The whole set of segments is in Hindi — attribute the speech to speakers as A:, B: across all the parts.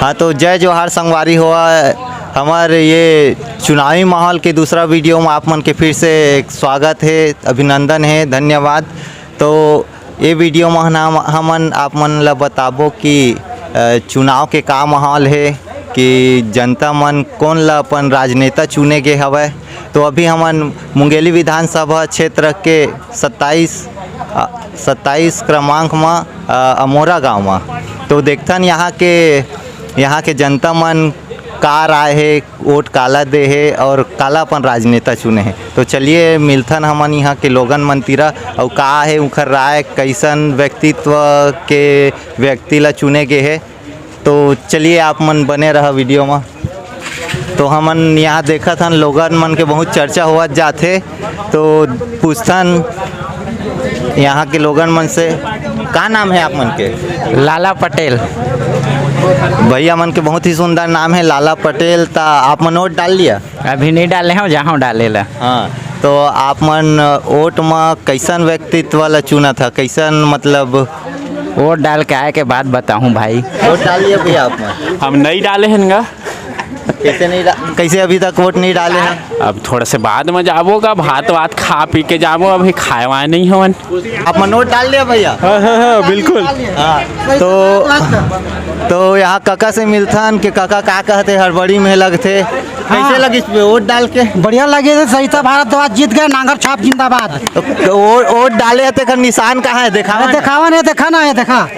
A: हाँ तो जय जोहार संगवारी हुआ हमारे ये चुनावी माहौल के दूसरा वीडियो में आप मन के फिर से एक स्वागत है, अभिनंदन है, धन्यवाद। तो ये वीडियो में हमन आप मन ला बताबो कि चुनाव के का माहौल है कि जनता मन कौन ला अपन राजनेता चुने गे हवय। तो अभी हमन मुंगेली विधानसभा क्षेत्र के 27 क्रमांक में अमोरा गांव में तो देखथन यहाँ के जनता मन का राय है, वोट काला दे है और काला अपन राजनेता चुने हैं। तो चलिए मिलथन हमन यहाँ के लोगन मन तीरा और का है उखर राय, कैसन व्यक्तित्व के व्यक्ति ला चुने गे है। तो चलिए आप मन बने रहा वीडियो में। तो हमन यहाँ देखत हन लोगन मन के बहुत चर्चा होवत जाथे। तो पूछथन यहाँ के लोगन मन से, का नाम है आप मन के?
B: लाला पटेल।
A: भैया मन के बहुत ही सुंदर नाम है लाला पटेल। तो आप मन वोट डाल लिया?
B: अभी नहीं डाले हैं, जहाँ डाले ला।
A: हाँ तो आप मन वोट में कैसन व्यक्तित्व ला चुना था, कैसन मतलब?
B: वोट डाल के आए के बाद बताऊँ भाई।
A: वोट डाल लिया भैया आप मन?
C: हम नहीं डाले हैं ना।
A: कैसे अभी तक वोट नहीं डाले हैं?
C: अब थोड़ा से बाद में जाबोगा, भात वात खा पी के जाबो, अभी खाए वाए नहीं हवन।
A: आप मन वोट डाल लिया भैया?
C: हाँ बिल्कुल।
A: हाँ तो यहाँ काका से मिलथन कि काका का कहते हड़बड़ी में लगते, कैसे लगी वोट डाल के?
D: बढ़िया लगे थे, सही था। भारत जीत गए, नांगर छाप जिंदाबाद।
A: तो वोट डाले थे का निशान कहाँ है?
D: दिखावा नहीं, देखा ना है, देखा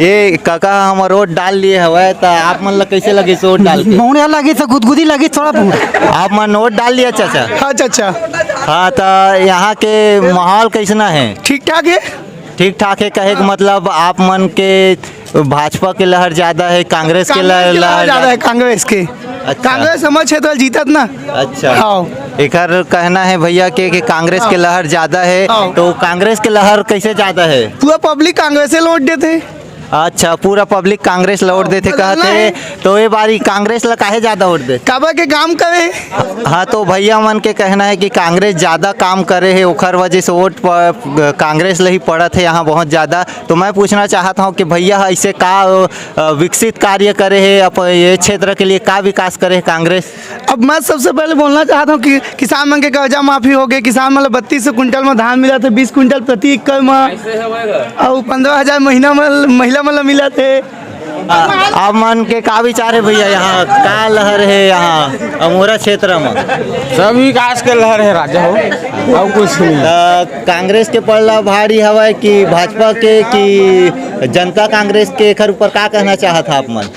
A: ये काका हमारे वोट डाल लिए हवे। तो आप मन ला कैसे लगी वोट डाल के?
D: मुहरे लगी तो गुदगुदी लगी थोड़ा बहुत।
A: आप मन वोट डाल लिया चाचा?
E: हाँ चाचा।
A: हाँ तो यहाँ के माहौल कैसना है?
E: ठीक ठाक है।
A: ठीक ठाक है कहे का मतलब आप मन के भाजपा के लहर ज्यादा है, कांग्रेस के लहर
E: ज्यादा है? कांग्रेस के।
A: अच्छा।
E: कांग्रेस हमारे क्षेत्र जीतत ना।
A: अच्छा
E: हाँ।
A: एकर कहना है भैया के कि कांग्रेस के लहर ज्यादा है। तो कांग्रेस के लहर कैसे ज्यादा है?
E: पूरा पब्लिक कांग्रेस से लौट देते।
A: अच्छा पूरा पब्लिक कांग्रेस लौट देते कहते। तो ये बारी कांग्रेस ला काहे ज्यादा वोट दे?
E: काबा के काम करे।
A: हाँ तो भैया मन के कहना है कि कांग्रेस ज़्यादा काम करे है, ओखर वजह से वोट कांग्रेस ला ही पड़त है यहाँ बहुत ज़्यादा। तो मैं पूछना चाहता हूँ कि भैया ऐसे का विकसित कार्य करे है, अब ये क्षेत्र के लिए का विकास करे है कांग्रेस?
E: अब मैं सबसे पहले बोलना चाहता हूँ कि किसान मन के कर्जा माफी हो गए। किसान मतलब 3200 कुंटल में धान मिला था, 20 कुंटल प्रति एकड़ में, और 15,000 महीना में महिला मतलब मिला थे।
A: आप मन के का विचार है भैया, यहाँ का लहर है यहाँ अमोरा क्षेत्र में?
C: सब विकास के लहर है राजा हो, और कुछ नहीं।
A: कांग्रेस के पड़ला भारी हवा कि भाजपा के कि जनता कांग्रेस के एकर ऊपर का कहना चाहत आप मन?